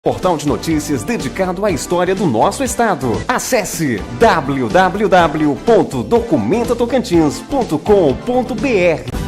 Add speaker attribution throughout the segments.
Speaker 1: Portal de notícias dedicado à história do nosso estado. Acesse www.documentatocantins.com.br.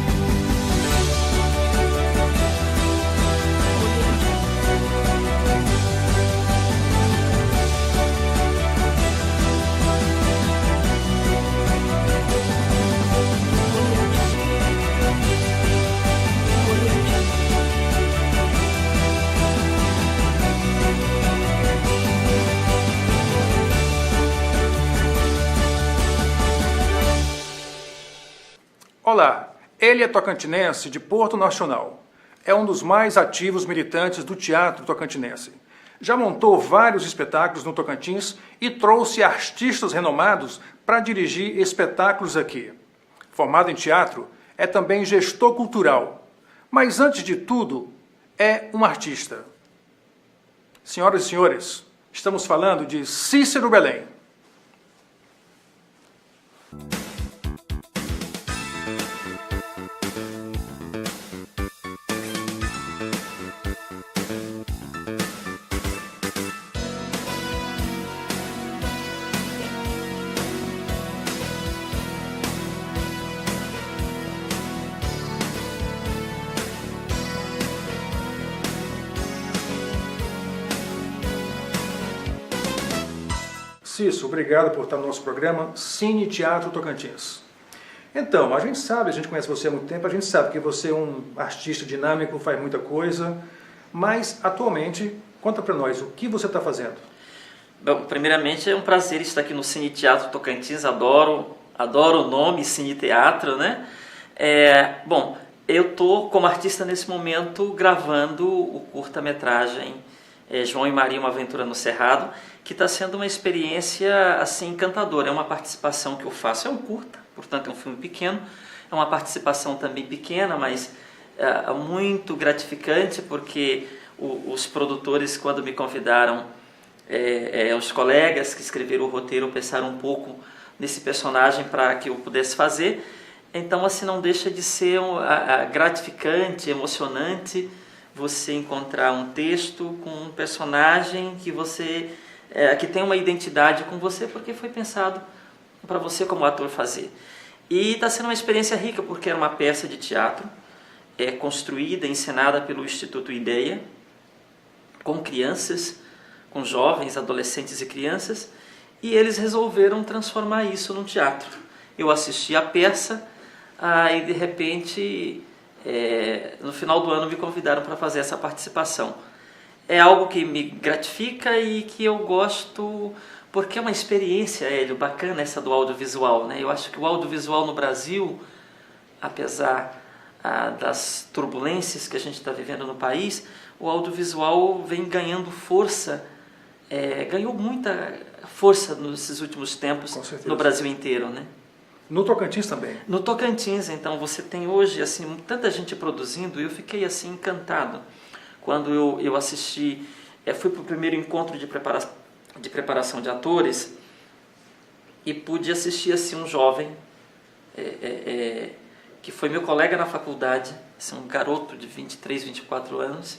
Speaker 2: Olá, ele é tocantinense de Porto Nacional. É um dos mais ativos militantes do teatro tocantinense. Já montou vários espetáculos no Tocantins e trouxe artistas renomados para dirigir espetáculos aqui. Formado em teatro, é também gestor cultural. Mas antes de tudo, é um artista. Senhoras e senhores, estamos falando de Cícero Belém. Cícero, obrigado por estar no nosso programa Cine Teatro Tocantins. Então, a gente conhece você há muito tempo, a gente sabe que você é um artista dinâmico, faz muita coisa, mas atualmente, conta para nós, o que você está fazendo?
Speaker 3: Bom, primeiramente é um prazer estar aqui no Cine Teatro Tocantins, adoro o nome Cine Teatro, né? Bom, eu estou como artista nesse momento gravando o curta-metragem João e Maria, uma aventura no Cerrado, que está sendo uma experiência assim encantadora. É uma participação que eu faço, é um curta, portanto é um filme pequeno, é uma participação também pequena, mas muito gratificante, porque os produtores, quando me convidaram, os colegas que escreveram o roteiro pensaram um pouco nesse personagem para que eu pudesse fazer. Então assim, não deixa de ser gratificante, emocionante você encontrar um texto com um personagem que você que tem uma identidade com você, porque foi pensado para você como ator fazer. E está sendo uma experiência rica, porque é uma peça de teatro construída, encenada pelo Instituto Ideia, com crianças, com jovens, adolescentes e crianças, e eles resolveram transformar isso num teatro. Eu assisti a peça e de repente no final do ano me convidaram para fazer essa participação. É algo que me gratifica e que eu gosto, porque é uma experiência, Hélio, bacana essa do audiovisual, né? Eu acho que o audiovisual no Brasil, apesar das turbulências que a gente está vivendo no país, o audiovisual vem ganhando força, ganhou muita força nesses últimos tempos no Brasil inteiro, né?
Speaker 2: No Tocantins também?
Speaker 3: No Tocantins, então, você tem hoje assim, tanta gente produzindo, e eu fiquei assim encantado quando eu assisti, fui para o primeiro encontro de preparação de atores e pude assistir assim, um jovem que foi meu colega na faculdade, assim, um garoto de 23, 24 anos,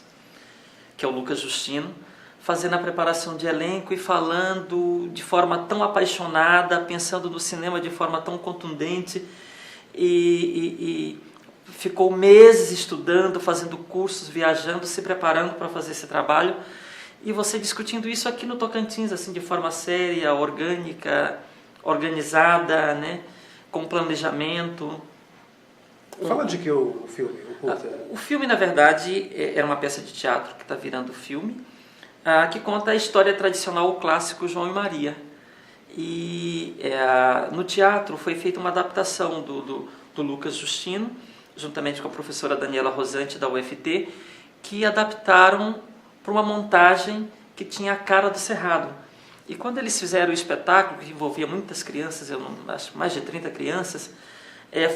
Speaker 3: que é o Lucas Justino, fazendo a preparação de elenco e falando de forma tão apaixonada, pensando no cinema de forma tão contundente, e ficou meses estudando, fazendo cursos, viajando, se preparando para fazer esse trabalho, e você discutindo isso aqui no Tocantins, assim, de forma séria, orgânica, organizada, né, com planejamento.
Speaker 2: Fala de que o filme?
Speaker 3: O filme, na verdade, era uma peça de teatro que está virando filme, que conta a história tradicional, o clássico João e Maria. E no teatro foi feita uma adaptação do Lucas Justino, juntamente com a professora Daniela Rosante, da UFT, que adaptaram para uma montagem que tinha a cara do Cerrado. E quando eles fizeram o espetáculo, que envolvia muitas crianças, acho mais de 30 crianças,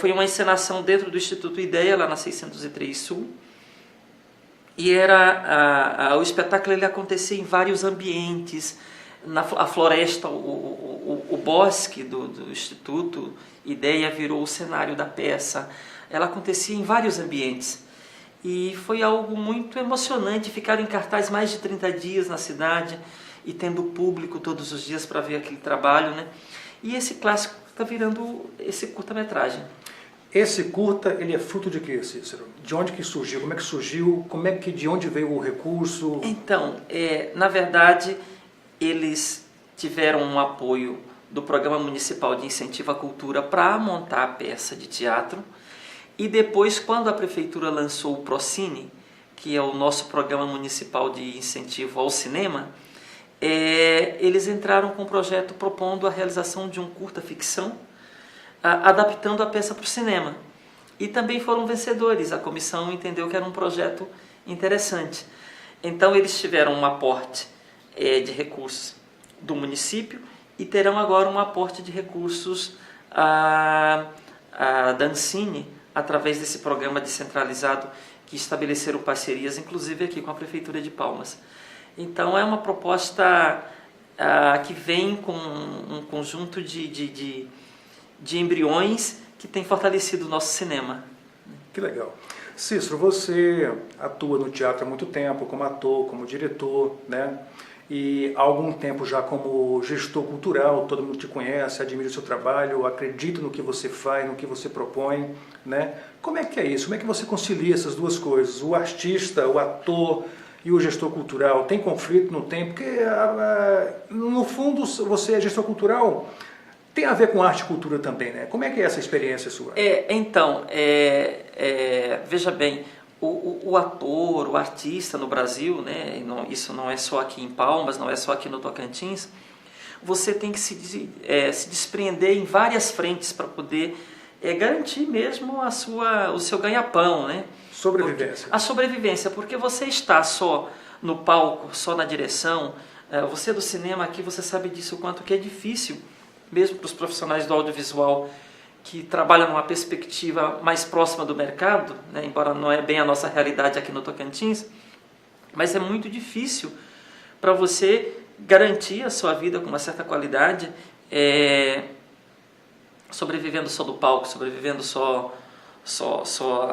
Speaker 3: foi uma encenação dentro do Instituto Ideia, lá na 603 Sul. E o espetáculo ele acontecia em vários ambientes, a floresta, o bosque do Instituto Ideia virou o cenário da peça. Ela acontecia em vários ambientes. E foi algo muito emocionante, ficar em cartaz mais de 30 dias na cidade e tendo público todos os dias para ver aquele trabalho, né? E esse clássico está virando esse curta-metragem.
Speaker 2: Esse curta, ele é fruto de quê, Cícero? De onde que surgiu? Como é que surgiu? De onde veio o recurso?
Speaker 3: Então, na verdade, eles tiveram um apoio do Programa Municipal de Incentivo à Cultura para montar a peça de teatro. E depois, quando a Prefeitura lançou o Procine, que é o nosso Programa Municipal de Incentivo ao Cinema, eles entraram com um projeto propondo a realização de um curta-ficção, adaptando a peça para o cinema. E também foram vencedores, a comissão entendeu que era um projeto interessante. Então eles tiveram um aporte de recursos do município e terão agora um aporte de recursos da Ancine, através desse programa descentralizado que estabeleceram parcerias, inclusive aqui com a Prefeitura de Palmas. Então é uma proposta que vem com um conjunto de embriões que tem fortalecido o nosso cinema.
Speaker 2: Que legal. Cícero, você atua no teatro há muito tempo, como ator, como diretor, né? E há algum tempo já como gestor cultural, todo mundo te conhece, admira o seu trabalho, acredita no que você faz, no que você propõe, né? Como é que é isso? Como é que você concilia essas duas coisas? O artista, o ator e o gestor cultural, tem conflito? Não tem? Porque, no fundo, você é gestor cultural, tem a ver com arte e cultura também, né? Como é que é essa experiência sua?
Speaker 3: Veja bem, o ator, o artista no Brasil, né, isso não é só aqui em Palmas, não é só aqui no Tocantins, você tem que se despreender em várias frentes para poder garantir mesmo o seu ganha-pão, né?
Speaker 2: Sobrevivência.
Speaker 3: A sobrevivência, porque você está só no palco, só na direção, você do cinema aqui, você sabe disso, o quanto que é difícil, mesmo para os profissionais do audiovisual, que trabalham numa perspectiva mais próxima do mercado, né, embora não é bem a nossa realidade aqui no Tocantins, mas é muito difícil para você garantir a sua vida com uma certa qualidade, sobrevivendo só do palco, sobrevivendo só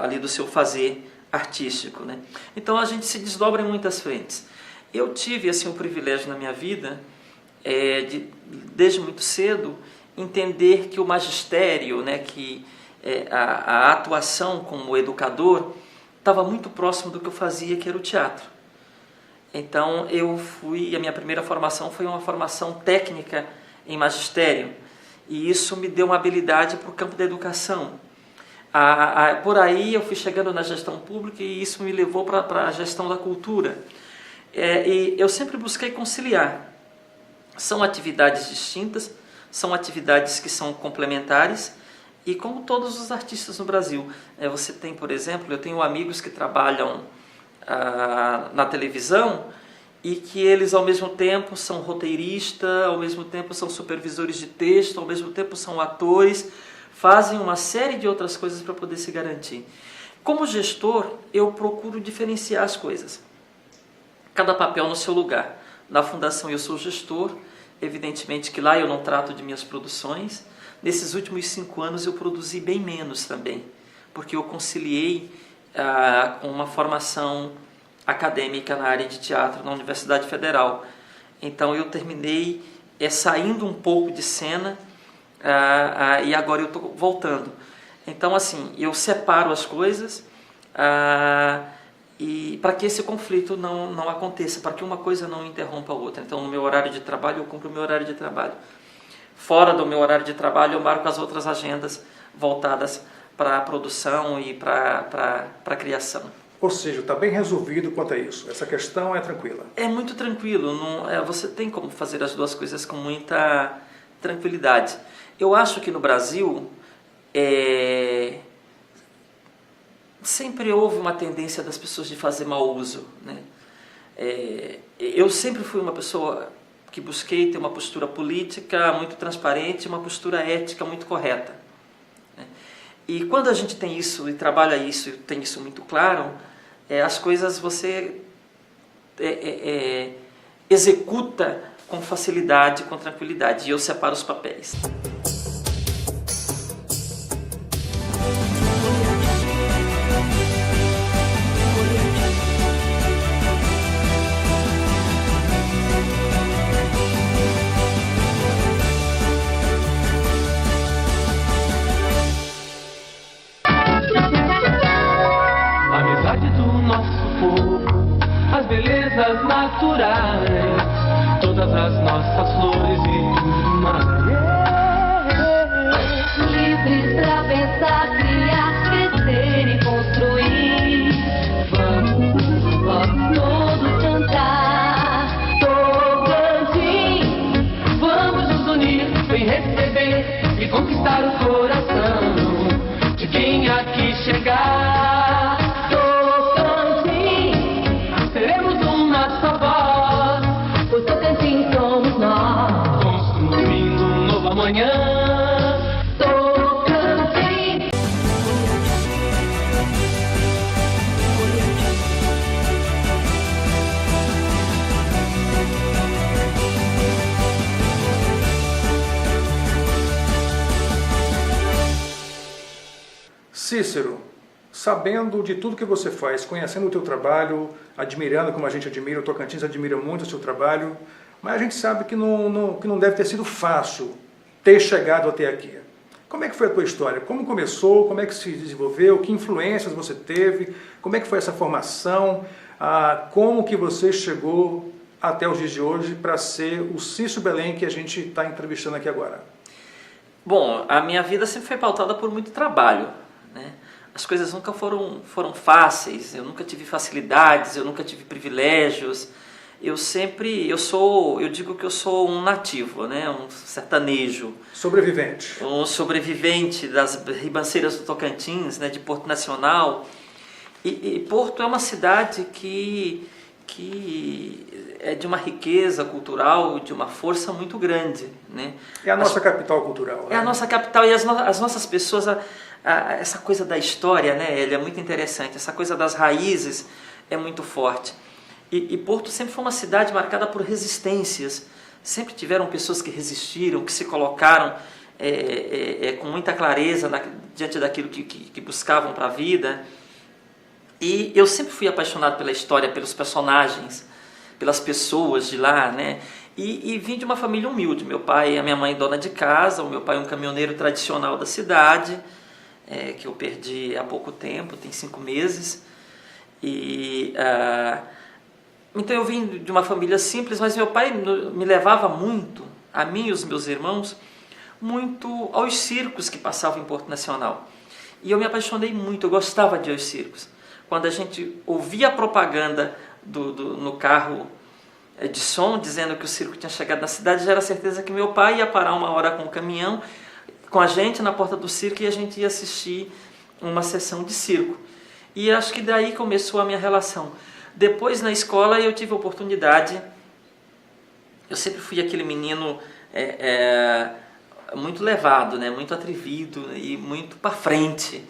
Speaker 3: ali do seu fazer artístico, né? Então a gente se desdobra em muitas frentes. Eu tive assim, um privilégio na minha vida, desde muito cedo, entender que o magistério, né, que a atuação como educador estava muito próximo do que eu fazia, que era o teatro. Então a minha primeira formação foi uma formação técnica em magistério, e isso me deu uma habilidade para o campo da educação. Por aí eu fui chegando na gestão pública e isso me levou para a gestão da cultura. E eu sempre busquei conciliar. São atividades distintas, são atividades que são complementares, e como todos os artistas no Brasil, você tem, por exemplo, eu tenho amigos que trabalham na televisão e que eles ao mesmo tempo são roteiristas, ao mesmo tempo são supervisores de texto, ao mesmo tempo são atores, fazem uma série de outras coisas para poder se garantir. Como gestor, eu procuro diferenciar as coisas, cada papel no seu lugar. Na fundação eu sou gestor, evidentemente que lá eu não trato de minhas produções. Nesses últimos 5 anos eu produzi bem menos também, porque eu conciliei com uma formação acadêmica na área de teatro na Universidade Federal. Então eu terminei saindo um pouco de cena e agora eu estou voltando. Então assim, eu separo as coisas e para que esse conflito não aconteça, para que uma coisa não interrompa a outra. Então no meu horário de trabalho eu cumpro o meu horário de trabalho. Fora do meu horário de trabalho eu marco as outras agendas voltadas para a produção e para a criação.
Speaker 2: Ou seja, está bem resolvido quanto a isso. Essa questão é tranquila.
Speaker 3: É muito tranquilo. Você tem como fazer as duas coisas com muita tranquilidade. Eu acho que no Brasil sempre houve uma tendência das pessoas de fazer mau uso, né? Eu sempre fui uma pessoa que busquei ter uma postura política muito transparente, uma postura ética muito correta, né? E quando a gente tem isso e trabalha isso e tem isso muito claro, as coisas você executa com facilidade, com tranquilidade, e eu separo os papéis.
Speaker 4: naturais, todas as nossas flores e
Speaker 5: livres pra pensar, criar, crescer e construir. Vamos todos cantar Tocantins, vamos nos unir, vem receber e conquistar o coração de quem aqui chegar. Tocantins, seremos uma só voz, o Tocantins somos nós,
Speaker 4: construindo um novo amanhã.
Speaker 2: Cícero, sabendo de tudo que você faz, conhecendo o teu trabalho, admirando como a gente admira, o Tocantins admira muito o seu trabalho, mas a gente sabe que não deve ter sido fácil ter chegado até aqui. Como é que foi a tua história? Como começou? Como é que se desenvolveu? Que influências você teve? Como é que foi essa formação? Como que você chegou até os dias de hoje para ser o Cícero Belém que a gente está entrevistando aqui agora?
Speaker 3: Bom, a minha vida sempre foi pautada por muito trabalho, né? As coisas nunca foram fáceis, eu nunca tive facilidades, eu nunca tive privilégios. Eu digo que eu sou um nativo, né? Um sertanejo.
Speaker 2: Sobrevivente.
Speaker 3: Um sobrevivente das ribanceiras do Tocantins, né? De Porto Nacional. E Porto é uma cidade que é de uma riqueza cultural, de uma força muito grande, né?
Speaker 2: É a nossa capital cultural.
Speaker 3: É, né? A nossa capital, e as nossas pessoas, essa coisa da história, né? Ele é muito interessante, essa coisa das raízes é muito forte. E Porto sempre foi uma cidade marcada por resistências. Sempre tiveram pessoas que resistiram, que se colocaram com muita clareza diante daquilo que buscavam para a vida. E eu sempre fui apaixonado pela história, pelos personagens, pelas pessoas de lá, né? E vim de uma família humilde. Meu pai e a minha mãe dona de casa, o meu pai é um caminhoneiro tradicional da cidade, que eu perdi há pouco tempo, tem 5 meses. Então eu vim de uma família simples, mas meu pai me levava muito, a mim e os meus irmãos, muito aos circos que passavam em Porto Nacional. E eu me apaixonei muito, eu gostava de ir aos circos. Quando a gente ouvia a propaganda no carro de som, dizendo que o circo tinha chegado na cidade, já era certeza que meu pai ia parar uma hora com o caminhão, com a gente na porta do circo, e a gente ia assistir uma sessão de circo. E acho que daí começou a minha relação. Depois, na escola, eu tive a oportunidade, eu sempre fui aquele menino muito levado, né? Muito atrevido e muito para frente.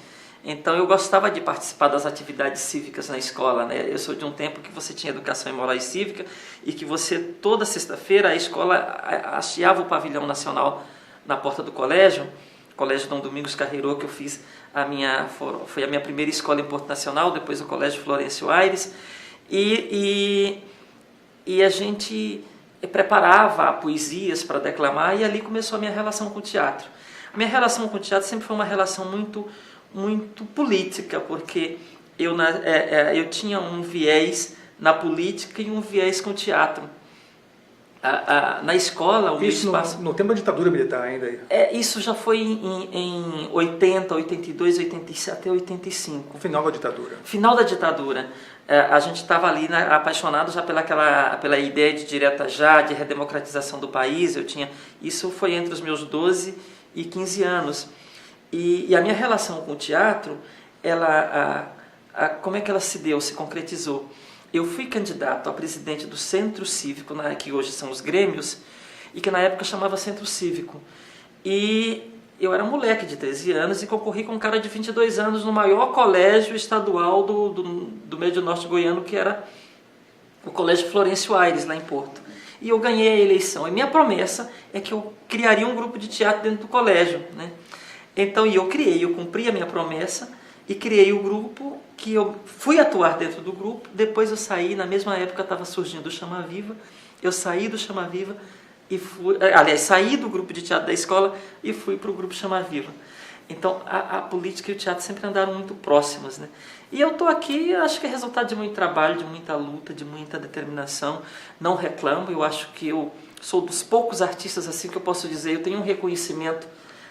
Speaker 3: Então, eu gostava de participar das atividades cívicas na escola, né? Eu sou de um tempo que você tinha educação em moral e cívica e que você, toda sexta-feira, a escola hasteava o pavilhão nacional na porta do colégio, Colégio Dom Domingos Carreiro, que eu fiz foi a minha primeira escola em Porto Nacional, depois o Colégio Florencio Aires. E a gente preparava poesias para declamar, e ali começou a minha relação com o teatro. A minha relação com o teatro sempre foi uma relação muito, muito política, porque eu tinha um viés na política e um viés com o teatro. Na escola...
Speaker 2: Isso no tempo da ditadura militar ainda?
Speaker 3: Isso já foi em 80, 82, 87 até 85.
Speaker 2: Final da ditadura.
Speaker 3: Final da ditadura. A gente estava ali, né, apaixonado já pela ideia de direta já, de redemocratização do país. Isso foi entre os meus 12 e 15 anos. E a minha relação com o teatro, como é que ela se concretizou? Eu fui candidato a presidente do Centro Cívico, que hoje são os Grêmios, e que na época chamava Centro Cívico. E eu era moleque de 13 anos e concorri com um cara de 22 anos no maior colégio estadual do Médio Norte goiano, que era o Colégio Florencio Aires, lá em Porto. E eu ganhei a eleição. E minha promessa é que eu criaria um grupo de teatro dentro do colégio, né? Então, eu cumpri a minha promessa e criei o grupo, que eu fui atuar dentro do grupo. Depois eu saí, na mesma época estava surgindo o Chama Viva, eu saí do Chama Viva e saí do grupo de teatro da escola e fui para o grupo Chama Viva. Então, a política e o teatro sempre andaram muito próximos, né? E eu estou aqui, acho que é resultado de muito trabalho, de muita luta, de muita determinação. Não reclamo, eu acho que eu sou dos poucos artistas assim que eu posso dizer, eu tenho um reconhecimento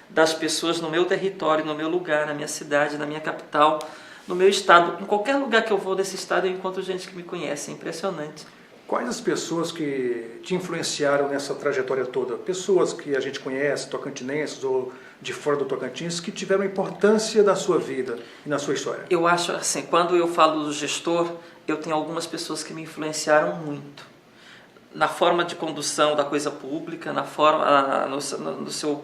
Speaker 3: das pessoas no meu território, no meu lugar, na minha cidade, na minha capital, no meu estado. Em qualquer lugar que eu vou desse estado eu encontro gente que me conhece, é impressionante.
Speaker 2: Quais as pessoas que te influenciaram nessa trajetória toda? Pessoas que a gente conhece, tocantinenses ou de fora do Tocantins, que tiveram importância na sua vida e na sua história?
Speaker 3: Eu acho assim, quando eu falo do gestor, eu tenho algumas pessoas que me influenciaram muito. Na forma de condução da coisa pública, na forma, no seu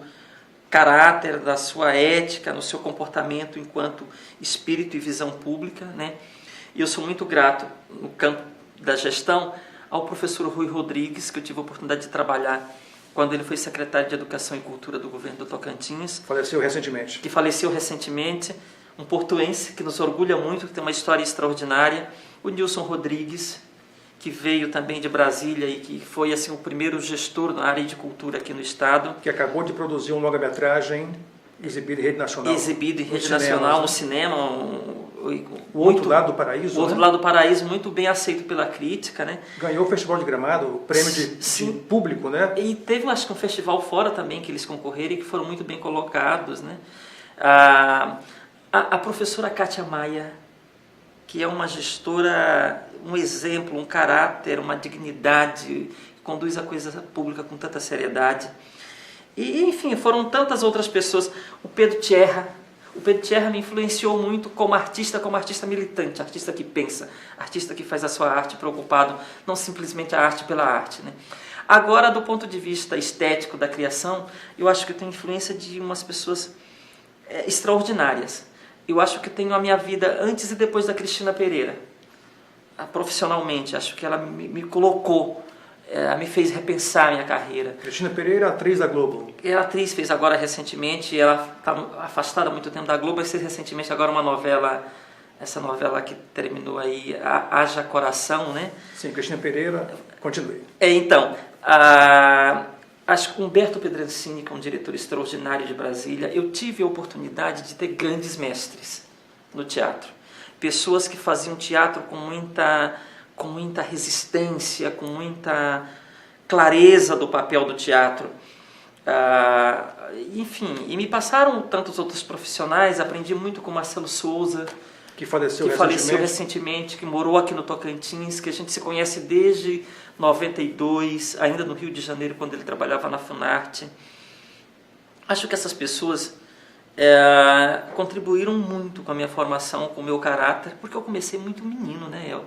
Speaker 3: caráter, da sua ética, no seu comportamento enquanto espírito e visão pública, né? E eu sou muito grato no campo da gestão ao professor Rui Rodrigues, que eu tive a oportunidade de trabalhar quando ele foi secretário de Educação e Cultura do governo do Tocantins.
Speaker 2: Faleceu recentemente.
Speaker 3: Que faleceu recentemente, um portuense que nos orgulha muito, que tem uma história extraordinária. O Nilson Rodrigues, que veio também de Brasília e que foi assim o primeiro gestor na área de cultura aqui no estado.
Speaker 2: Que acabou de produzir um longa-metragem exibido em rede nacional.
Speaker 3: Exibido em rede nacional, no cinema.
Speaker 2: O Outro Lado do Paraíso.
Speaker 3: O Outro Lado do Paraíso, muito bem aceito pela crítica, né?
Speaker 2: Ganhou o Festival de Gramado, o prêmio de público, né?
Speaker 3: E teve, acho que um festival fora também que eles concorreram e que foram muito bem colocados, né? A professora Kátia Maia, que é uma gestora, um exemplo, um caráter, uma dignidade, conduz a coisa pública com tanta seriedade. E, enfim, foram tantas outras pessoas. O Pedro Tierra me influenciou muito como artista militante, artista que pensa, artista que faz a sua arte preocupado, não simplesmente a arte pela arte, né? Agora, do ponto de vista estético da criação, eu acho que eu tenho influência de umas pessoas extraordinárias. Eu acho que tenho a minha vida antes e depois da Cristina Pereira, profissionalmente. Acho que ela me colocou, me fez repensar a minha carreira.
Speaker 2: Cristina Pereira, atriz da Globo.
Speaker 3: É atriz, fez agora recentemente, ela está afastada há muito tempo da Globo, fez recentemente agora uma novela, essa novela que terminou aí, Haja Coração, né?
Speaker 2: Sim, Cristina Pereira, continue.
Speaker 3: Então, acho que Humberto Pedrancini, que é um diretor extraordinário de Brasília, eu tive a oportunidade de ter grandes mestres no teatro. Pessoas que faziam teatro com muita resistência, com muita clareza do papel do teatro. Enfim, e me passaram tantos outros profissionais, aprendi muito com Marcelo Souza,
Speaker 2: que faleceu
Speaker 3: recentemente, que morou aqui no Tocantins, que a gente se conhece desde 92, ainda no Rio de Janeiro, quando ele trabalhava na Funarte. Acho que essas pessoas contribuíram muito com a minha formação, com o meu caráter, porque eu comecei muito menino, né,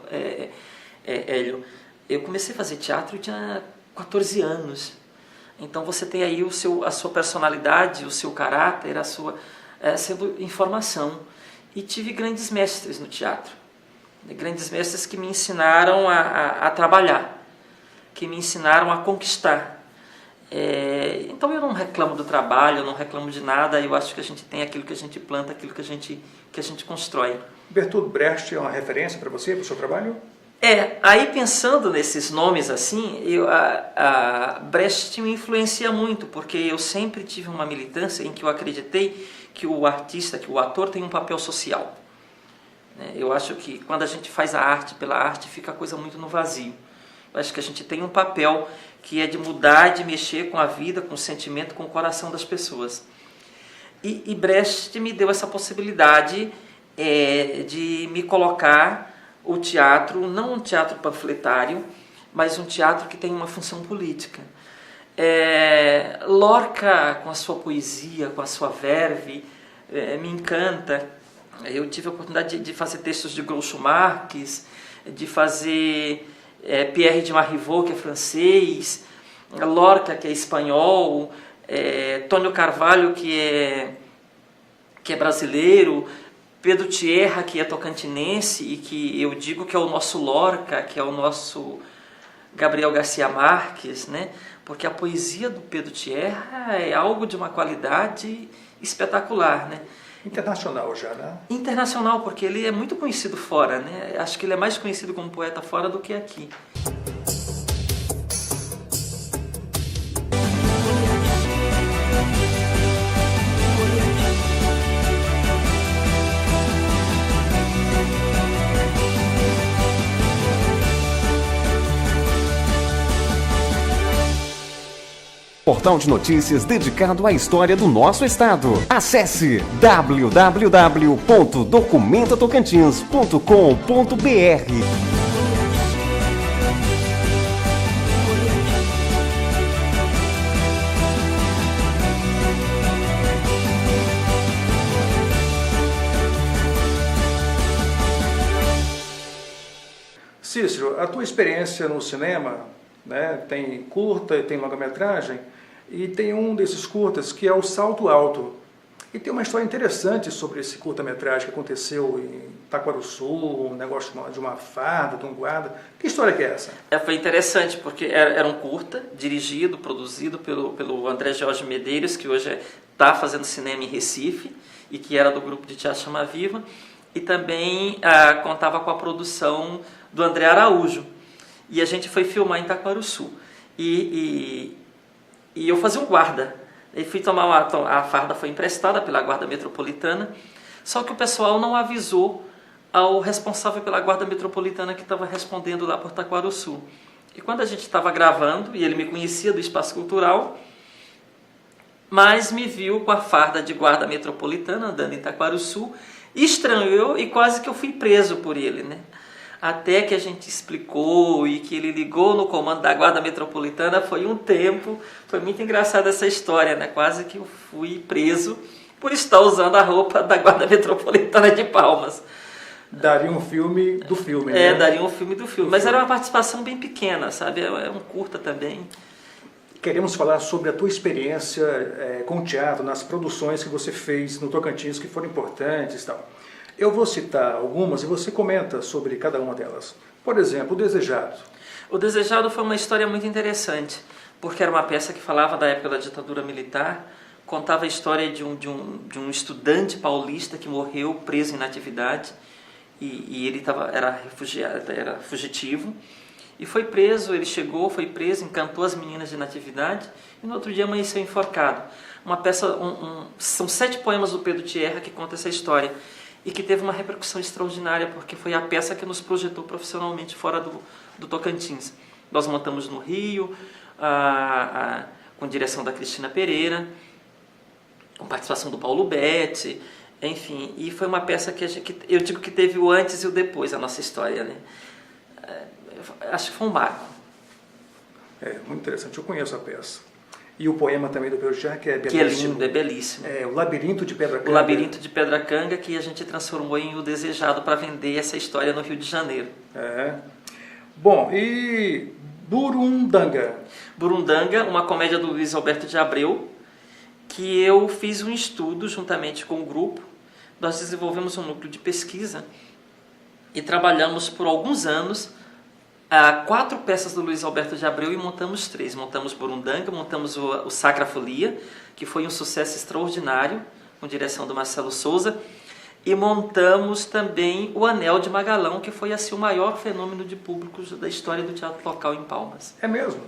Speaker 3: Hélio? Eu comecei a fazer teatro, eu tinha 14 anos. Então você tem aí a sua personalidade, o seu caráter, sendo em formação. E tive grandes mestres no teatro, grandes mestres que me ensinaram a trabalhar, que me ensinaram a conquistar. Então eu não reclamo do trabalho, eu não reclamo de nada, eu acho que a gente tem aquilo que a gente planta, aquilo que a gente constrói.
Speaker 2: Bertolt Brecht é uma referência para você, para o seu trabalho?
Speaker 3: Aí pensando nesses nomes assim, a Brecht me influencia muito, porque eu sempre tive uma militância em que eu acreditei que o artista, que o ator tem um papel social. Eu acho que quando a gente faz a arte pela arte, fica a coisa muito no vazio. Eu acho que a gente tem um papel que é de mudar, de mexer com a vida, com o sentimento, com o coração das pessoas. E Brecht me deu essa possibilidade de me colocar o teatro, não um teatro panfletário, mas um teatro que tem uma função política. Lorca, com a sua poesia, com a sua verve, me encanta. Eu tive a oportunidade de fazer textos de Groucho Marx, de fazer Pierre de Marivaux, que é francês, Lorca, que é espanhol, Tônio Carvalho, que é brasileiro, Pedro Tierra, que é tocantinense e que eu digo que é o nosso Lorca, que é o nosso Gabriel Garcia Marques, né? Porque a poesia do Pedro Tierra é algo de uma qualidade espetacular, né?
Speaker 2: Internacional já, né?
Speaker 3: Internacional, porque ele é muito conhecido fora, né? Acho que ele é mais conhecido como poeta fora do que aqui.
Speaker 1: Portal de notícias dedicado à história do nosso estado. Acesse www.documentatocantins.com.br.
Speaker 2: Cícero, a tua experiência no cinema, né, tem curta e tem longa-metragem, e tem um desses curtas que é o Salto Alto. E tem uma história interessante sobre esse curta-metragem que aconteceu em Taquarussu, um negócio de uma farda, de um guarda. Que história que é essa?
Speaker 3: Foi interessante, porque era um curta, dirigido, produzido pelo André Jorge Medeiros, que hoje está fazendo cinema em Recife, e que era do grupo de teatro Chama Viva, e também contava com a produção do André Araújo. E a gente foi filmar em Taquarussu. E eu fazia um guarda. E fui tomar a farda foi emprestada pela Guarda Metropolitana, só que o pessoal não avisou ao responsável pela Guarda Metropolitana que estava respondendo lá por Taquarussu. E quando a gente estava gravando, e ele me conhecia do Espaço Cultural, mas me viu com a farda de Guarda Metropolitana andando em Taquarussu, estranhou e quase que eu fui preso por ele, né? Até que a gente explicou e que ele ligou no comando da Guarda Metropolitana, foi um tempo, foi muito engraçada essa história, né? Quase que eu fui preso por estar usando a roupa da Guarda Metropolitana de Palmas.
Speaker 2: Daria um filme do filme, né?
Speaker 3: Daria um filme do filme, mas era uma participação bem pequena, sabe? É um curta também.
Speaker 2: Queremos falar sobre a tua experiência com o teatro, nas produções que você fez no Tocantins, que foram importantes e tal. Eu vou citar algumas e você comenta sobre cada uma delas. Por exemplo, O Desejado.
Speaker 3: O Desejado foi uma história muito interessante, porque era uma peça que falava da época da ditadura militar, contava a história de um estudante paulista que morreu preso em inatividade, e ele era fugitivo, e foi preso, ele chegou, foi preso, encantou as meninas de inatividade, e no outro dia amanheceu enforcado. Uma peça, são 7 poemas do Pedro Tierra que conta essa história, e que teve uma repercussão extraordinária, porque foi a peça que nos projetou profissionalmente fora do Tocantins. Nós montamos no Rio, com direção da Cristina Pereira, com participação do Paulo Betti, enfim, e foi uma peça que eu digo que teve o antes e o depois, a nossa história, né? Acho que foi um marco.
Speaker 2: Muito interessante, eu conheço a peça. E o poema também do Pedro Tierra, que é belíssimo.
Speaker 3: Que é lindo, é belíssimo.
Speaker 2: O Labirinto de Pedra Canga.
Speaker 3: O Labirinto de Pedra Canga, que a gente transformou em O Desejado para vender essa história no Rio de Janeiro.
Speaker 2: Bom, e Burundanga?
Speaker 3: Burundanga, uma comédia do Luiz Alberto de Abreu, que eu fiz um estudo juntamente com o grupo. Nós desenvolvemos um núcleo de pesquisa e trabalhamos por alguns anos 4 peças do Luiz Alberto de Abreu e montamos 3. Montamos Burundanga, montamos o Sacra Folia, que foi um sucesso extraordinário, com direção do Marcelo Souza, e montamos também o Anel de Magalhão, que foi assim o maior fenômeno de públicos da história do teatro local em Palmas.
Speaker 2: É mesmo?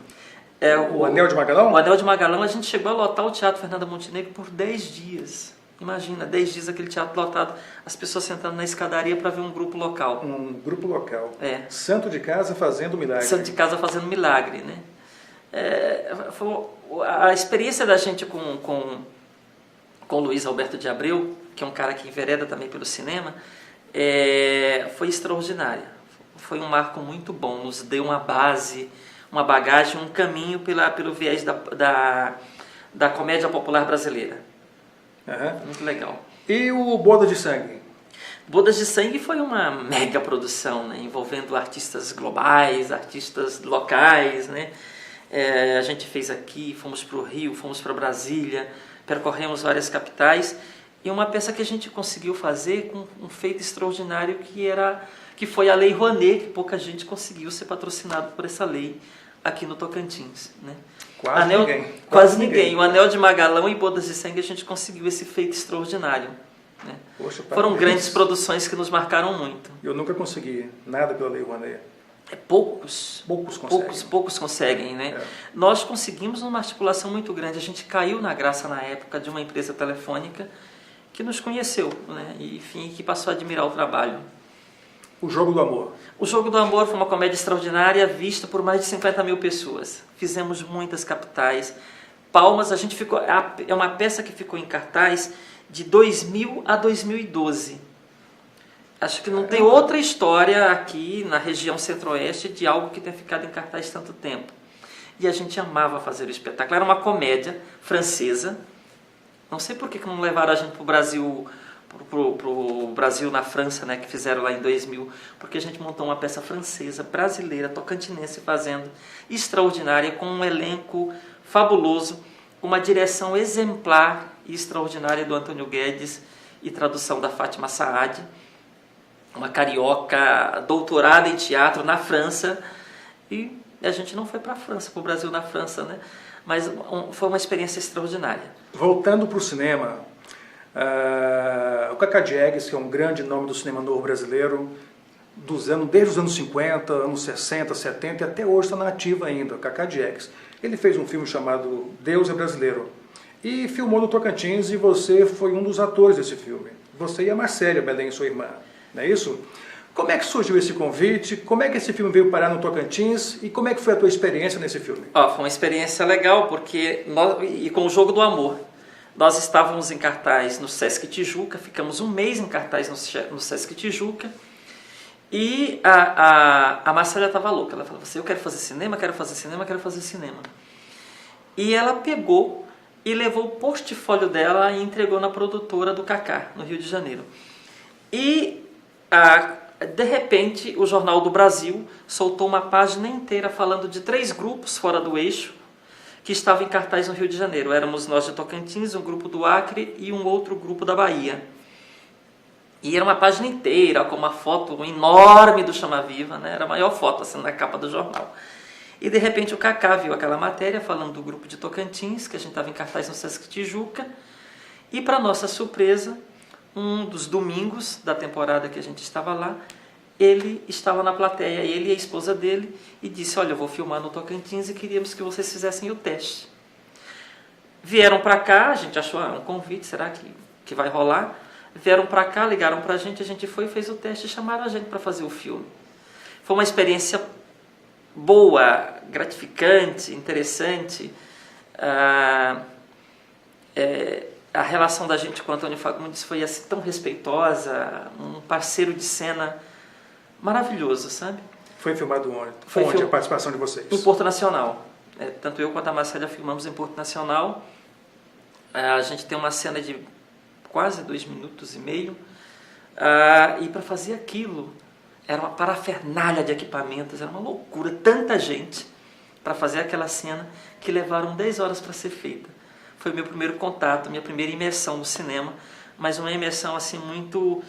Speaker 3: O
Speaker 2: Anel de Magalhão?
Speaker 3: O Anel de Magalhão, a gente chegou a lotar o Teatro Fernanda Montenegro por 10 dias. Imagina, 10 dias aquele teatro lotado, as pessoas sentando na escadaria para ver um grupo local.
Speaker 2: Um grupo local. Santo de casa fazendo milagre.
Speaker 3: Santo de casa fazendo milagre, né? A experiência da gente com o Luiz Alberto de Abreu, que é um cara que envereda também pelo cinema, foi extraordinária. Foi um marco muito bom, nos deu uma base, uma bagagem, um caminho pelo viés da comédia popular brasileira. Muito legal.
Speaker 2: E o Bodas de Sangue?
Speaker 3: Bodas de Sangue foi uma mega produção, né? Envolvendo artistas globais, artistas locais, né? A gente fez aqui, fomos para o Rio, fomos para Brasília, percorremos várias capitais, e uma peça que a gente conseguiu fazer com um feito extraordinário que foi a Lei Rouanet, que pouca gente conseguiu ser patrocinado por essa lei aqui no Tocantins, né? Quase ninguém. O Anel de Magalhão e Bodas de Sangue a gente conseguiu esse feito extraordinário, né?
Speaker 2: Poxa,
Speaker 3: foram grandes produções que nos marcaram muito.
Speaker 2: Eu nunca consegui nada pela Lei Rouanet.
Speaker 3: Poucos conseguem, né? Nós conseguimos uma articulação muito grande. A gente caiu na graça na época de uma empresa telefônica que nos conheceu, né? E, enfim, que passou a admirar o trabalho.
Speaker 2: O Jogo do Amor.
Speaker 3: O Jogo do Amor foi uma comédia extraordinária, vista por mais de 50 mil pessoas. Fizemos muitas capitais, Palmas, a gente ficou, é uma peça que ficou em cartaz de 2000 a 2012. Acho que não tem outra história aqui na região centro-oeste de algo que tenha ficado em cartaz tanto tempo. E a gente amava fazer o espetáculo. Era uma comédia francesa. Não sei por que não levaram a gente para o Brasil, pro Brasil na França, né, que fizeram lá em 2000, porque a gente montou uma peça francesa, brasileira, tocantinense, fazendo, extraordinária, com um elenco fabuloso, uma direção exemplar e extraordinária do Antônio Guedes e tradução da Fátima Saad, uma carioca doutorada em teatro na França, e a gente não foi para a França, para o Brasil na França, né? Mas foi uma experiência extraordinária.
Speaker 2: Voltando para o cinema, o Cacá Diegues, que é um grande nome do cinema novo brasileiro, desde os anos 50, anos 60, 70 e até hoje está na ativa ainda, o Cacá Diegues. Ele fez um filme chamado Deus é Brasileiro e filmou no Tocantins, e você foi um dos atores desse filme. Você e a Marcélia Belém, sua irmã, não é isso? Como é que surgiu esse convite? Como é que esse filme veio parar no Tocantins? E como é que foi a tua experiência nesse filme?
Speaker 3: Foi uma experiência legal, porque e com o Jogo do Amor. Nós estávamos em cartaz no Sesc Tijuca, ficamos um mês em cartaz no Sesc Tijuca, e a Marcela estava louca. Ela falou assim: eu quero fazer cinema, quero fazer cinema, quero fazer cinema. E ela pegou e levou o portfólio dela e entregou na produtora do Cacá, no Rio de Janeiro. E de repente, o Jornal do Brasil soltou uma página inteira falando de 3 grupos fora do eixo que estavam em cartaz no Rio de Janeiro. Éramos nós de Tocantins, um grupo do Acre e um outro grupo da Bahia. E era uma página inteira com uma foto enorme do Chama Viva, né? Era a maior foto assim, na capa do jornal. E de repente o Cacá viu aquela matéria falando do grupo de Tocantins, que a gente estava em cartaz no Sesc Tijuca, e para nossa surpresa, um dos domingos da temporada que a gente estava lá, ele estava na plateia, ele e a esposa dele, e disse: olha, eu vou filmar no Tocantins e queríamos que vocês fizessem o teste. Vieram para cá, a gente achou um convite, será que vai rolar? Vieram para cá, ligaram para a gente foi e fez o teste e chamaram a gente para fazer o filme. Foi uma experiência boa, gratificante, interessante. A relação da gente com o Antônio Fagundes foi assim, tão respeitosa, um parceiro de cena maravilhoso, sabe?
Speaker 2: Foi filmado onde a participação de vocês?
Speaker 3: Em Porto Nacional. Tanto eu quanto a Marcela filmamos em Porto Nacional. A gente tem uma cena de quase 2 minutos e meio. E para fazer aquilo, era uma parafernália de equipamentos, era uma loucura, tanta gente para fazer aquela cena que levaram 10 horas para ser feita. Foi meu primeiro contato, minha primeira imersão no cinema, mas uma imersão assim muito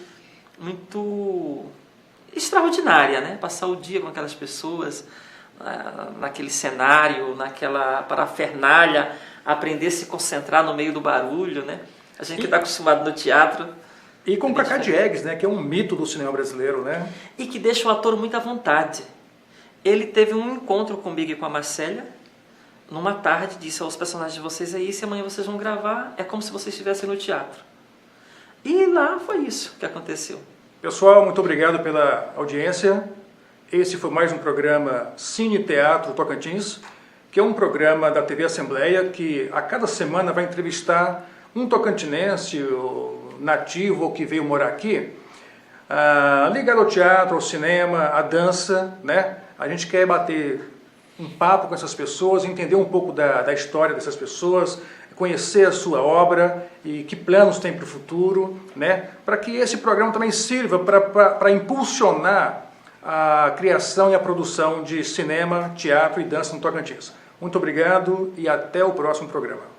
Speaker 3: extraordinária, né? Passar o dia com aquelas pessoas, naquele cenário, naquela parafernália, aprender a se concentrar no meio do barulho, né? A gente que está acostumado no teatro.
Speaker 2: E com o Cacá Diegues, né? Que é um mito do cinema brasileiro, né?
Speaker 3: E que deixa o ator muito à vontade. Ele teve um encontro comigo e com a Marcélia, numa tarde, disse aos personagens de vocês: é isso, e amanhã vocês vão gravar, é como se vocês estivessem no teatro. E lá foi isso que aconteceu.
Speaker 2: Pessoal, muito obrigado pela audiência. Esse foi mais um programa Cine Teatro Tocantins, que é um programa da TV Assembleia que a cada semana vai entrevistar um tocantinense nativo ou que veio morar aqui, ligado ao teatro, ao cinema, à dança, né? A gente quer bater um papo com essas pessoas, entender um pouco da história dessas pessoas, conhecer a sua obra e que planos tem para o futuro, né? Para que esse programa também sirva para impulsionar a criação e a produção de cinema, teatro e dança no Tocantins. Muito obrigado e até o próximo programa.